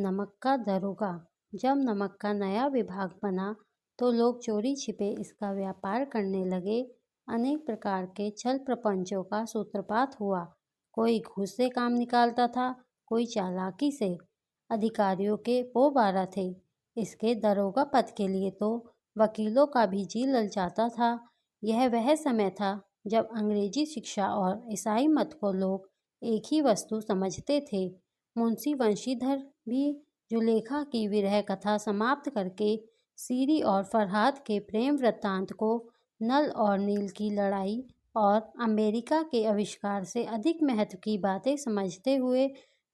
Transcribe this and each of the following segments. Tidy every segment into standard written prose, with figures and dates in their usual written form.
नमक का दरोगा। जब नमक का नया विभाग बना तो लोग चोरी छिपे इसका व्यापार करने लगे। अनेक प्रकार के छल प्रपंचों का सूत्रपात हुआ। कोई घूस से काम निकालता था, कोई चालाकी से। अधिकारियों के वो बारह थे। इसके दरोगा पद के लिए तो वकीलों का भी जी ललचाता था। यह वह समय था जब अंग्रेजी शिक्षा और ईसाई मत को लोग एक ही वस्तु समझते थे। मुंशी वंशीधर भी जुलेखा की विरह कथा समाप्त करके सीरी और फरहाद के प्रेम वृत्तांत को, नल और नील की लड़ाई और अमेरिका के आविष्कार से अधिक महत्व की बातें समझते हुए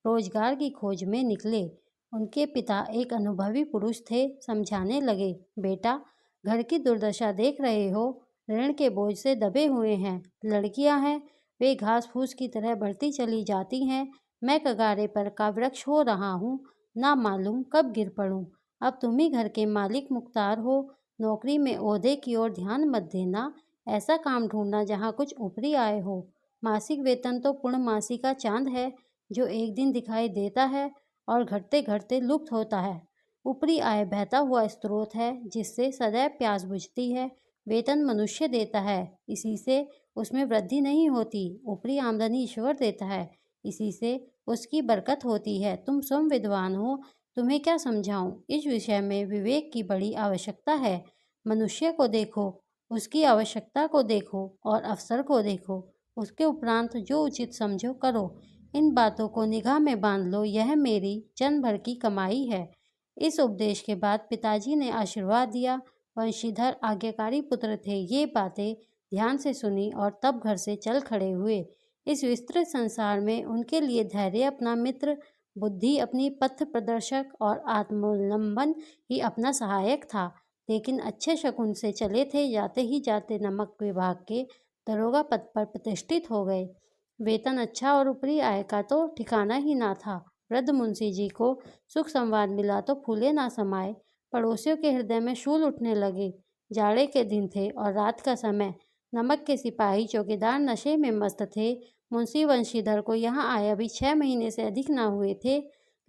रोजगार की खोज में निकले। उनके पिता एक अनुभवी पुरुष थे। समझाने लगे, बेटा, घर की दुर्दशा देख रहे हो, ऋण के बोझ से दबे हुए हैं। लड़कियां हैं, वे घास फूस की तरह बढ़ती चली जाती हैं। मैं कगारे पर का वृक्ष हो रहा हूँ, ना मालूम कब गिर पड़ूं। अब तुम ही घर के मालिक मुख्तार हो। नौकरी में ओहदे की ओर ध्यान मत देना। ऐसा काम ढूंढना जहाँ कुछ ऊपरी आय हो। मासिक वेतन तो पूर्णमासी का चांद है, जो एक दिन दिखाई देता है और घटते घटते लुप्त होता है। ऊपरी आय बहता हुआ स्रोत है, जिससे सदैव प्यास बुझती है। वेतन मनुष्य देता है, इसी से उसमें वृद्धि नहीं होती। ऊपरी आमदनी ईश्वर देता है, इसी से उसकी बरकत होती है। तुम स्वयं विद्वान हो, तुम्हें क्या समझाऊं। इस विषय में विवेक की बड़ी आवश्यकता है। मनुष्य को देखो, उसकी आवश्यकता को देखो और अवसर को देखो। उसके उपरांत जो उचित समझो करो। इन बातों को निगाह में बांध लो, यह मेरी जन्म भर की कमाई है। इस उपदेश के बाद पिताजी ने आशीर्वाद दिया। वंशीधर आज्ञाकारी पुत्र थे। ये बातें ध्यान से सुनी और तब घर से चल खड़े हुए। इस विस्तृत संसार में उनके लिए धैर्य अपना मित्र, बुद्धि अपनी पथ प्रदर्शक और आत्मावलंबन ही अपना सहायक था। लेकिन अच्छे शकुन से चले थे। जाते ही जाते नमक विभाग के दरोगा पद पर प्रतिष्ठित हो गए। वेतन अच्छा और ऊपरी आय का तो ठिकाना ही ना था। वृद्ध मुंशी जी को सुख संवाद मिला तो फूले ना समाये। पड़ोसियों के हृदय में शूल उठने लगे। जाड़े के दिन थे और रात का समय। नमक के सिपाही चौकीदार नशे में मस्त थे। मुंशी वंशीधर को यहाँ आए अभी 6 महीने से अधिक ना हुए थे,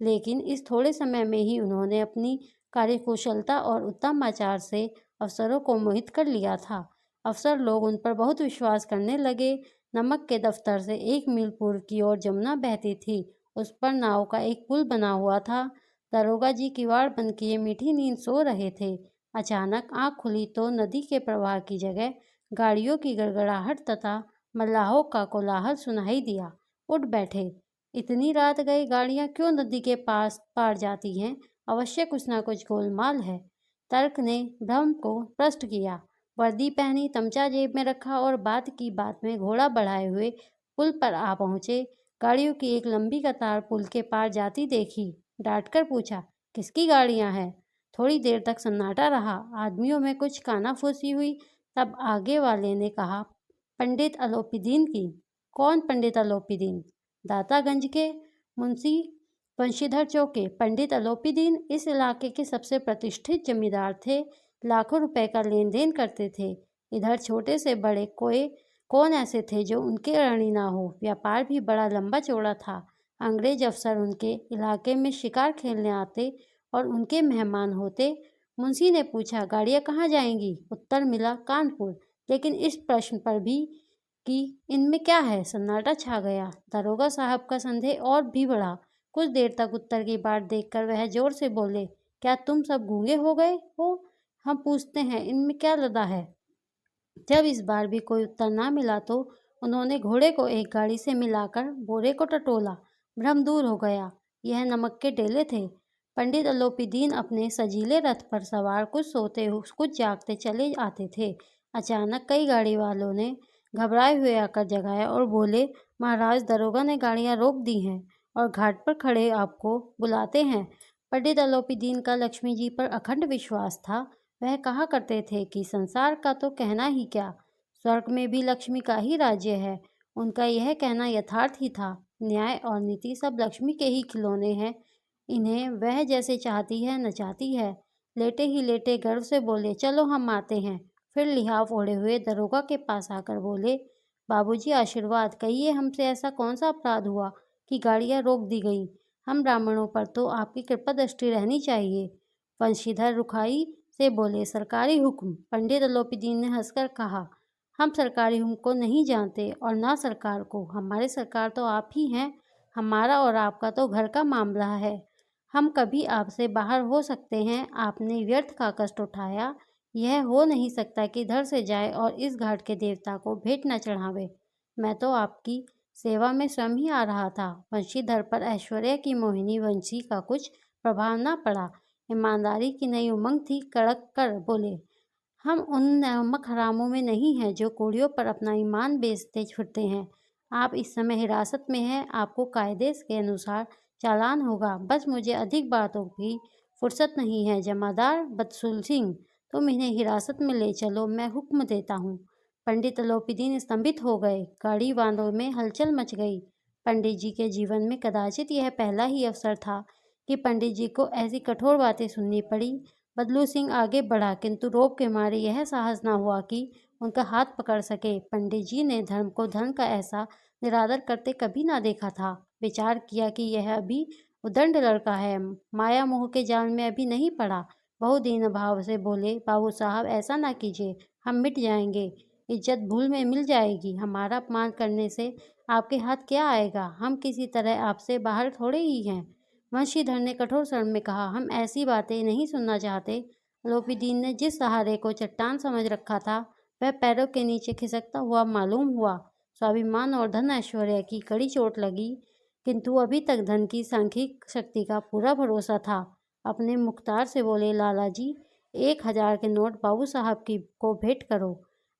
लेकिन इस थोड़े समय में ही उन्होंने अपनी कार्यकुशलता और उत्तम आचार से अफसरों को मोहित कर लिया था। अफसर लोग उन पर बहुत विश्वास करने लगे। नमक के दफ्तर से 1 मील पूर्व की ओर जमुना बहती थी। उस पर नाव का एक पुल बना हुआ था। दरोगा जी किवाड़ बंद किए मीठी नींद सो रहे थे। अचानक आंख खुली तो नदी के प्रवाह की जगह गाड़ियों की गड़गड़ाहट तथा मल्लाहों का कोलाहल सुनाई दिया। उठ बैठे। इतनी रात गई गाड़ियां क्यों नदी के पास पार जाती हैं? अवश्य कुछ ना कुछ गोलमाल है। तर्क ने भ्रम को प्रश्न किया। वर्दी पहनी, तमचा जेब में रखा और बात की बात में घोड़ा बढ़ाए हुए पुल पर आ पहुंचे। गाड़ियों की एक लंबी कतार पुल के पार जाती देखी। डांटकर पूछा, किसकी गाड़ियां हैं? थोड़ी देर तक सन्नाटा रहा। आदमियों में कुछ कानाफूसी हुई। तब आगे वाले ने कहा, पंडित अलोपीदीन की। कौन पंडित अलोपीदीन? दातागंज के मुंशी वंशीधर चौके। पंडित अलोपीदीन इस इलाके के सबसे प्रतिष्ठित जमींदार थे। लाखों रुपए का लेन देन करते थे। इधर छोटे से बड़े कौन ऐसे थे जो उनके ऋणी ना हो। व्यापार भी बड़ा लंबा चौड़ा था। अंग्रेज अफसर उनके इलाके में शिकार खेलने आते और उनके मेहमान होते। मुंशी ने पूछा, गाड़ियाँ कहाँ जाएंगी? उत्तर मिला, कानपुर। लेकिन इस प्रश्न पर भी कि इनमें क्या है, सन्नाटा छा गया। दरोगा साहब का संदेह और भी बढ़ा। कुछ देर तक उत्तर की बाट देखकर वह जोर से बोले, क्या तुम सब गूंगे हो गए हो? हम पूछते हैं, इनमें क्या लदा है? जब इस बार भी कोई उत्तर ना मिला तो उन्होंने घोड़े को एक गाड़ी से मिलाकर बोरे को टटोला। भ्रम दूर हो गया। यह नमक के डेले थे। पंडित अलोपीदीन अपने सजीले रथ पर सवार कुछ सोते कुछ जागते चले आते थे। अचानक कई गाड़ी वालों ने घबराए हुए आकर जगाया और बोले, महाराज, दरोगा ने गाड़ियां रोक दी हैं और घाट पर खड़े आपको बुलाते हैं। पंडित अलोपीदीन का लक्ष्मी जी पर अखंड विश्वास था। वह कहा करते थे कि संसार का तो कहना ही क्या, स्वर्ग में भी लक्ष्मी का ही राज्य है। उनका यह कहना यथार्थ ही था। न्याय और नीति सब लक्ष्मी के ही खिलौने हैं। इन्हें वह जैसे चाहती है नचाती है। लेटे ही लेटे गर्व से बोले, चलो हम आते हैं। फिर लिहाफ ओढ़े हुए दरोगा के पास आकर बोले, बाबूजी आशीर्वाद, कहिए हमसे ऐसा कौन सा अपराध हुआ कि गाड़ियां रोक दी गई? हम ब्राह्मणों पर तो आपकी कृपा दृष्टि रहनी चाहिए। वंशीधर रुखाई से बोले, सरकारी हुक्म। पंडित अलोपीदीन ने हंसकर कहा, हम सरकारी हुक्म को नहीं जानते और ना सरकार को। हमारे सरकार तो आप ही हैं। हमारा और आपका तो घर का मामला है। हम कभी आपसे बाहर हो सकते हैं। आपने व्यर्थ का कष्ट उठाया। यह हो नहीं सकता कि इधर से जाए और इस घाट के देवता को भेंट न चढ़ावे। मैं तो आपकी सेवा में स्वयं ही आ रहा था। वंशीधर पर ऐश्वर्य की मोहिनी वंशी का कुछ प्रभाव न पड़ा। ईमानदारी की नई उमंग थी। कड़क कर बोले, हम उन नमक हरामों में नहीं हैं जो कोड़ियों पर अपना ईमान बेचते फिरते हैं। आप इस समय हिरासत में हैं। आपको कायदे के अनुसार चालान होगा। बस मुझे अधिक बातों की फुर्सत नहीं है। जमादार बदसुल सिंह, तुम इन्हें हिरासत में ले चलो, मैं हुक्म देता हूँ। पंडित अलोपीदीन स्तंभित हो गए। गाड़ी वालों में हलचल मच गई। पंडित जी के जीवन में कदाचित यह पहला ही अवसर था कि पंडित जी को ऐसी कठोर बातें सुननी पड़ी। बदलू सिंह आगे बढ़ा, किंतु रोब के मारे यह साहस न हुआ कि उनका हाथ पकड़ सके। पंडित जी ने धर्म को धन का ऐसा निरादर करते कभी ना देखा था। विचार किया कि यह अभी उदंड लड़का है, माया मोह के जाल में अभी नहीं पड़ा। बहुदीन भाव से बोले, बाबू साहब ऐसा ना कीजिए, हम मिट जाएंगे। इज्जत भूल में मिल जाएगी। हमारा अपमान करने से आपके हाथ क्या आएगा? हम किसी तरह आपसे बाहर थोड़े ही हैं। वंशीधर ने कठोर स्वर में कहा, हम ऐसी बातें नहीं सुनना चाहते। अलोपीदीन ने जिस सहारे को चट्टान समझ रखा था वह पैरों के नीचे खिसकता हुआ मालूम हुआ। स्वाभिमान और धन ऐश्वर्य की कड़ी चोट लगी, किंतु अभी तक धन की सांख्यिक शक्ति का पूरा भरोसा था। अपने मुख्तार से बोले, लाला जी, 1,000 के नोट बाबू साहब की को भेंट करो।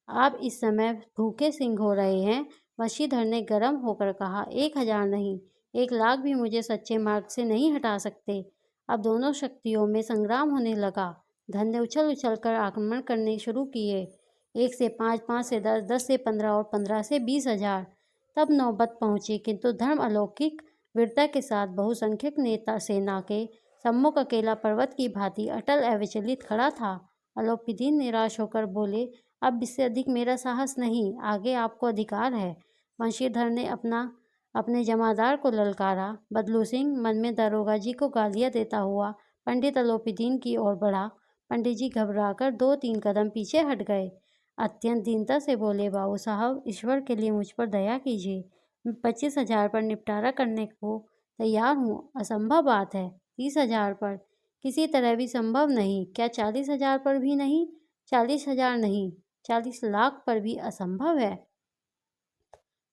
आप इस समय भूखे सिंह हो रहे हैं। वंशीधर ने गर्म होकर कहा, 1,000 नहीं, 1,00,000 भी मुझे सच्चे मार्ग से नहीं हटा सकते। अब दोनों शक्तियों में संग्राम होने लगा। धन ने उछल उछल कर आक्रमण करने शुरू किए। 1 से 5, 5 से 10, 10 से 15 और 15 से 20,000। तब नौबत पहुंची, किंतु धर्म अलौकिक वीरता के साथ बहुसंख्यक नेता सेना के सम्मुख अकेला पर्वत की भांति अटल अविचलित खड़ा था। अलोपीदीन निराश होकर बोले, अब इससे अधिक मेरा साहस नहीं, आगे आपको अधिकार है। वंशीधर ने अपने जमादार को ललकारा। बदलू सिंह मन में दरोगा जी को गालियां देता हुआ पंडित अलोपीदीन की ओर बढ़ा। पंडित जी घबराकर 2-3 कदम पीछे हट गए। अत्यंत दीनता से बोले, बाबू साहब, ईश्वर के लिए मुझ पर दया कीजिए। मैं 25,000 पर निपटारा करने को तैयार हूँ। असंभव बात है। 30,000 पर किसी तरह भी संभव नहीं। क्या 40,000 पर भी नहीं? 40,000 नहीं, 40,00,000 पर भी असंभव है।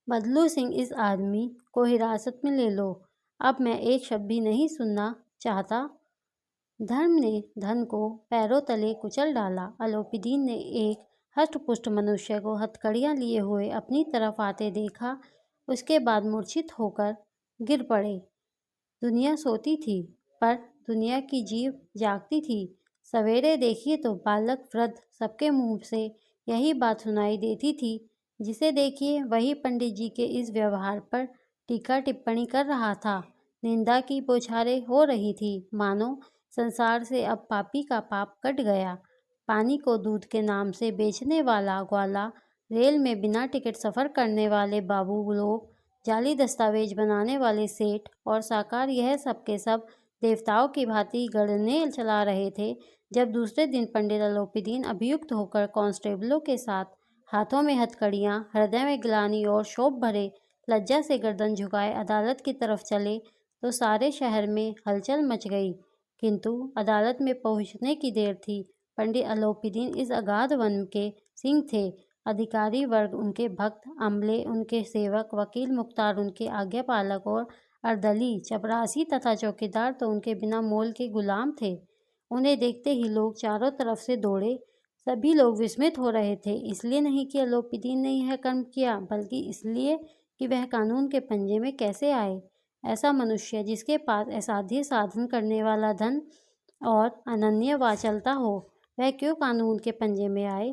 बदलू सिंह, इस आदमी को हिरासत में ले लो। अब मैं एक शब्द भी नहीं सुनना चाहता। धर्म ने धन को पैरों तले कुचल डाला। अलोपीदीन ने एक हष्टपुष्ट मनुष्य को हथकड़ियां लिए हुए अपनी तरफ आते देखा। उसके बाद मूर्छित होकर गिर पड़े। दुनिया सोती थी, पर दुनिया की जीभ जागती थी। सवेरे देखिए तो बालक वृद्ध सबके मुंह से यही बात सुनाई देती थी। जिसे देखिए वही पंडित जी के इस व्यवहार पर टीका टिप्पणी कर रहा था। निंदा की बौछारें हो रही थी, मानो संसार से अब पापी का पाप कट गया। पानी को दूध के नाम से बेचने वाला ग्वाला, रेल में बिना टिकट सफ़र करने वाले बाबू लोग, जाली दस्तावेज बनाने वाले सेठ और साकार, यह सब के सब देवताओं की भांति गणने चला रहे थे। जब दूसरे दिन पंडित अलोपीदीन अभियुक्त होकर कांस्टेबलों के साथ, हाथों में हथकड़ियां, हृदय में ग्लानि और शोभ भरे लज्जा से गर्दन झुकाए अदालत की तरफ चले, तो सारे शहर में हलचल मच गई। किंतु अदालत में पहुंचने की देर थी। पंडित अलोपीदीन इस अगाध वन के सिंह थे। अधिकारी वर्ग उनके भक्त, अमले उनके सेवक, वकील मुख्तार उनके आज्ञापालक और अर्दली, चपरासी तथा चौकीदार तो उनके बिना मोल के गुलाम थे। उन्हें देखते ही लोग चारों तरफ से दौड़े। सभी लोग विस्मित हो रहे थे, इसलिए नहीं कि अलोपीदीन ने यह कर्म किया, बल्कि इसलिए कि वह कानून के पंजे में कैसे आए। ऐसा मनुष्य जिसके पास असाध्य साधन करने वाला धन और अनन्य वाचालता हो, वह क्यों कानून के पंजे में आए?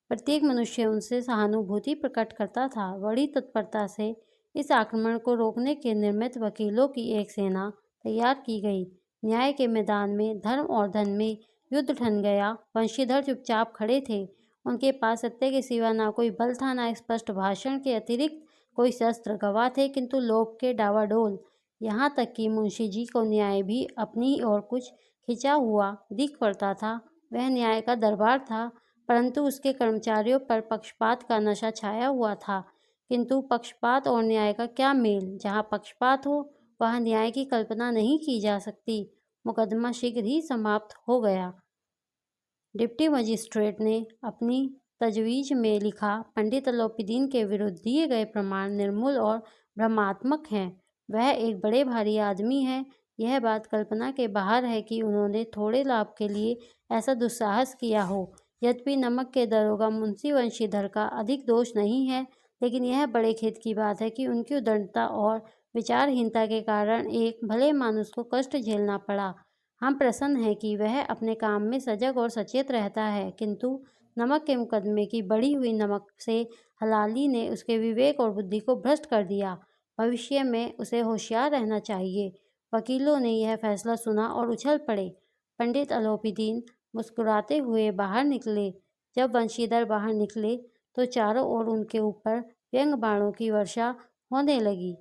प्रत्येक मनुष्य उनसे सहानुभूति प्रकट करता था। बड़ी तत्परता से इस आक्रमण को रोकने के निमित्त वकीलों की एक सेना तैयार की गई। न्याय के मैदान में धर्म और धन में युद्ध ठन गया। वंशीधर चुपचाप खड़े थे। उनके पास सत्य के सिवा ना कोई बल था, ना स्पष्ट भाषण के अतिरिक्त कोई शस्त्र। गवाह थे, किंतु लोभ के डावाडोल। यहाँ तक कि मुंशी जी को न्याय भी अपनी ओर कुछ खिंचा हुआ दिख पड़ता था। वह न्याय का दरबार था, परंतु उसके कर्मचारियों पर पक्षपात का नशा छाया हुआ था। किंतु पक्षपात और न्याय का क्या मेल? जहाँ पक्षपात हो वहाँ न्याय की कल्पना नहीं की जा सकती। मुकदमा शीघ्र ही समाप्त हो गया। डिप्टी मजिस्ट्रेट ने अपनी तजवीज़ में लिखा, पंडित अलोपीदीन के विरुद्ध दिए गए प्रमाण निर्मूल और भ्रमात्मक हैं। वह एक बड़े भारी आदमी है। यह बात कल्पना के बाहर है कि उन्होंने थोड़े लाभ के लिए ऐसा दुस्साहस किया हो। यद्यपि नमक के दरोगा मुंशी वंशीधर का अधिक दोष नहीं है, लेकिन यह बड़े खेद की बात है कि उनकी उद्दंडता और विचारहीनता के कारण एक भले मानुस को कष्ट झेलना पड़ा। हम प्रसन्न हैं कि वह अपने काम में सजग और सचेत रहता है, किंतु नमक के मुकदमे की बढ़ी हुई नमक से हलाली ने उसके विवेक और बुद्धि को भ्रष्ट कर दिया। भविष्य में उसे होशियार रहना चाहिए। वकीलों ने यह फैसला सुना और उछल पड़े। पंडित अलोपीदीन मुस्कुराते हुए बाहर निकले। जब वंशीधर बाहर निकले तो चारों ओर उनके ऊपर व्यंग बाणों की वर्षा होने लगी।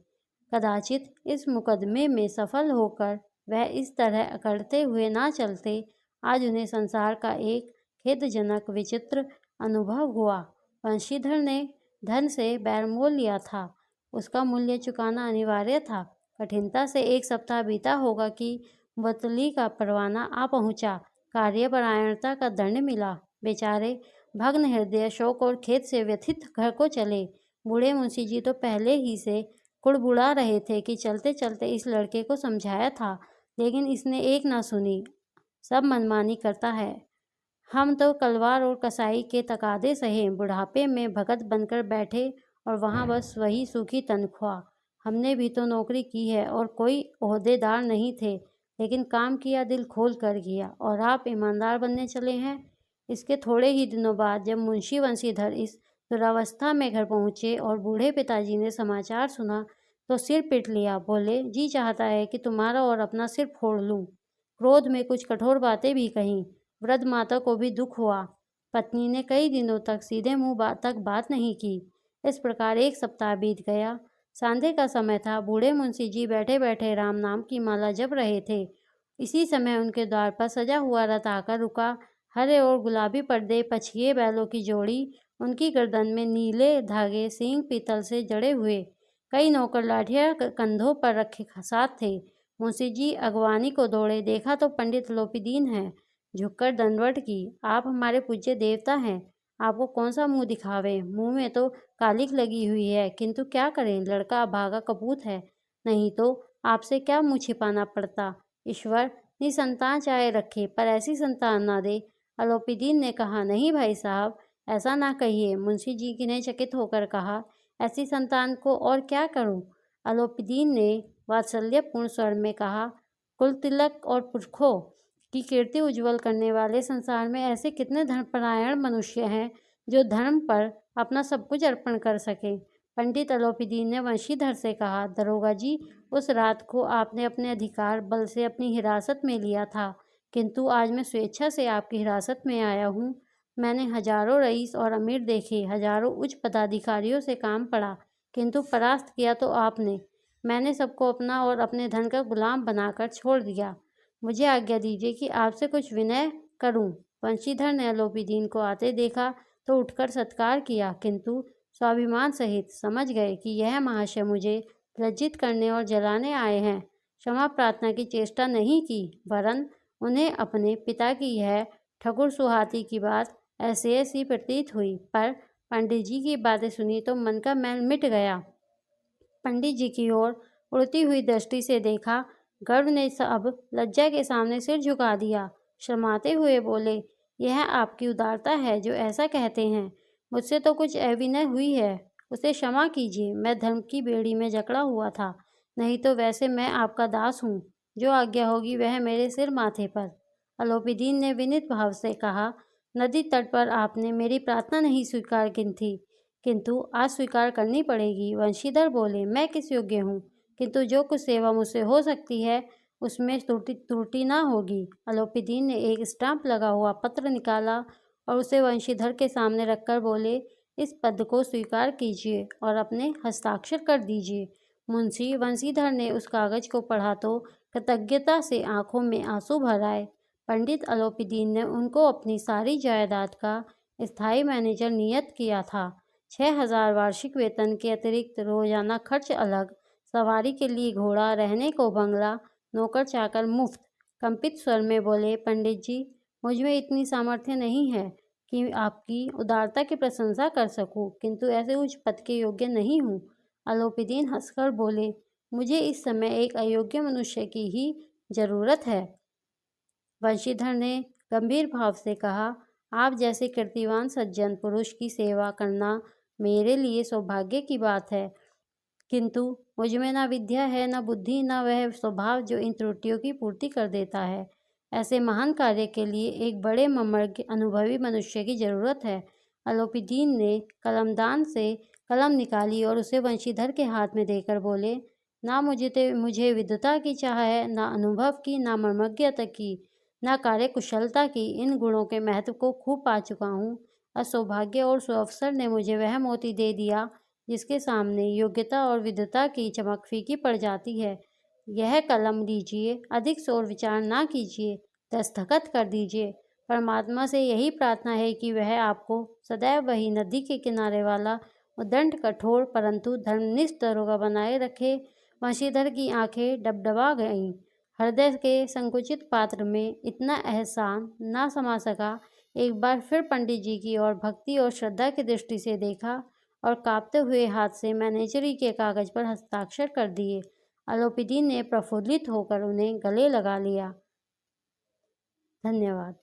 कदाचित इस मुकदमे में सफल होकर वह इस तरह अकड़ते हुए ना चलते। आज उन्हें संसार का एक खेदजनक विचित्र अनुभव हुआ। वंशीधर ने धन से बैर मोल लिया था, उसका मूल्य चुकाना अनिवार्य था। कठिनता से 1 सप्ताह बीता होगा कि मुअत्तली का परवाना आ पहुंचा। कार्यपरायणता का दंड मिला। बेचारे भग्न हृदय, शोक और खेद से व्यथित घर को चले। बूढ़े मुंशी जी तो पहले ही से कुड़बुड़ा रहे थे कि चलते चलते इस लड़के को समझाया था, लेकिन इसने एक ना सुनी, सब मनमानी करता है। हम तो कलवार और कसाई के तकादे सहे, बुढ़ापे में भगत बनकर बैठे और वहाँ बस वही सूखी तनख्वाह। हमने भी तो नौकरी की है और कोई ओहदेदार नहीं थे, लेकिन काम किया, दिल खोल कर किया। और आप ईमानदार बनने चले हैं। इसके थोड़े ही दिनों बाद जब मुंशी वंशीधर इस दुरावस्था में घर पहुँचे और बूढ़े पिताजी ने समाचार सुना तो सिर पीट लिया। बोले, जी चाहता है कि तुम्हारा और अपना सिर फोड़ लूँ। क्रोध में कुछ कठोर बातें भी कहीं। वृद्ध माता को भी दुख हुआ। पत्नी ने कई दिनों तक सीधे मुंह तक बात नहीं की। इस प्रकार 1 सप्ताह बीत गया। सांधे का समय था। बूढ़े मुंशी जी बैठे बैठे राम नाम की माला जप रहे थे। इसी समय उनके द्वार पर सजा हुआ रथ आकर रुका। हरे और गुलाबी पर्दे, पछिए बैलों की जोड़ी, उनकी गर्दन में नीले धागे सींग पीतल से जड़े हुए। कई नौकर लाठियां कंधों पर रखे साथ थे। मुंशी जी अगवानी को दौड़े। देखा तो पंडित अलोपीदीन है। झुककर दंडवत की। आप हमारे पूज्य देवता हैं, आपको कौन सा मुंह दिखावे। मुंह में तो कालिख लगी हुई है, किंतु क्या करें, लड़का अभागा कपूत है, नहीं तो आपसे क्या मुंह छिपाना पड़ता। ईश्वर निसंतान चाहे रखे, पर ऐसी संतान ना दे। अलोपीदीन ने कहा, नहीं भाई साहब, ऐसा ना कहिए। मुंशी जी ने चकित होकर कहा, ऐसी संतान को और क्या करूं। अलोपीदीन ने वात्सल्यपूर्ण स्वर में कहा, कुल तिलक और पुरखों की कीर्ति उज्जवल करने वाले संसार में ऐसे कितने धर्मपरायण मनुष्य हैं जो धर्म पर अपना सब कुछ अर्पण कर सके। पंडित अलोपीदीन ने वंशीधर से कहा, दरोगा जी, उस रात को आपने अपने अधिकार बल से अपनी हिरासत में लिया था, किंतु आज मैं स्वेच्छा से आपकी हिरासत में आया हूँ। मैंने हजारों रईस और अमीर देखे, हजारों उच्च पदाधिकारियों से काम पड़ा, किंतु परास्त किया तो आपने। मैंने सबको अपना और अपने धन का गुलाम बनाकर छोड़ दिया। मुझे आज्ञा दीजिए कि आपसे कुछ विनय करूं। वंशीधर ने अलोपीदीन को आते देखा तो उठकर सत्कार किया, किंतु स्वाभिमान सहित समझ गए कि यह महाशय मुझे लज्जित करने और जलाने आए हैं। क्षमा प्रार्थना की चेष्टा नहीं की, वरन उन्हें अपने पिता की यह ठकुर सुहाती की बात ऐसी ऐसी प्रतीत हुई। पर पंडित जी की बातें सुनी तो मन का मैल मिट गया। पंडित जी की ओर उड़ती हुई दृष्टि से देखा। गर्व ने अब लज्जा के सामने सिर झुका दिया। शर्माते हुए बोले, यह आपकी उदारता है जो ऐसा कहते हैं। मुझसे तो कुछ अविनय हुई है, उसे क्षमा कीजिए। मैं धर्म की बेड़ी में जकड़ा हुआ था, नहीं तो वैसे मैं आपका दास हूँ। जो आज्ञा होगी वह मेरे सिर माथे पर। अलोपीदीन ने विनीत भाव से कहा, नदी तट पर आपने मेरी प्रार्थना नहीं स्वीकार की थी, किंतु आज स्वीकार करनी पड़ेगी। वंशीधर बोले, मैं किस योग्य हूँ, किंतु जो कुछ सेवा मुझसे हो सकती है उसमें त्रुटि ना होगी। अलोपीदीन ने एक स्टाम्प लगा हुआ पत्र निकाला और उसे वंशीधर के सामने रखकर बोले, इस पद को स्वीकार कीजिए और अपने हस्ताक्षर कर दीजिए। मुंशी वंशीधर ने उस कागज को पढ़ा तो कृतज्ञता से आंखों में आंसू भर आए। पंडित अलोपीदीन ने उनको अपनी सारी जायदाद का स्थायी मैनेजर नियुक्त किया था। 6,000 वार्षिक वेतन के अतिरिक्त रोजाना खर्च अलग, सवारी के लिए घोड़ा, रहने को बंगला, नौकर चाकर मुफ्त। कंपित स्वर में बोले, पंडित जी, मुझ में इतनी सामर्थ्य नहीं है कि आपकी उदारता की प्रशंसा कर सकूं, किंतु ऐसे उच्च पद के योग्य नहीं हूँ। अलोपीदीन हंसकर बोले, मुझे इस समय एक अयोग्य मनुष्य की ही जरूरत है। वंशीधर ने गंभीर भाव से कहा, आप जैसे कीर्तिवान सज्जन पुरुष की सेवा करना मेरे लिए सौभाग्य की बात है, किंतु मुझ में न विद्या है, न बुद्धि, न वह स्वभाव जो इन त्रुटियों की पूर्ति कर देता है। ऐसे महान कार्य के लिए एक बड़े मर्मज्ञ अनुभवी मनुष्य की जरूरत है। अलोपीदीन ने कलमदान से कलम निकाली और उसे वंशीधर के हाथ में देकर बोले, ना मुझे विद्वता की चाह है, ना अनुभव की, ना मर्मज्ञता की, ना कार्यकुशलता की। इन गुणों के महत्व को खूब पा चुका हूँ। असौभाग्य और सुअवसर ने मुझे वह मोती दे दिया जिसके सामने योग्यता और विद्वता की चमक फीकी पड़ जाती है। यह कलम लीजिए, अधिक सोच विचार ना कीजिए, दस्तखत कर दीजिए। परमात्मा से यही प्रार्थना है कि वह आपको सदैव वही नदी के किनारे वाला उद्दंड कठोर परंतु धर्मनिष्ठ दरोगा बनाए रखे। वंशीधर की आंखें डबडबा गईं। हृदय के संकुचित पात्र में इतना एहसान ना समा सका। एक बार फिर पंडित जी की ओर भक्ति और श्रद्धा की दृष्टि से देखा और कांपते हुए हाथ से मैनेजरी के कागज पर हस्ताक्षर कर दिए। अलोपीदीन ने प्रफुल्लित होकर उन्हें गले लगा लिया। धन्यवाद।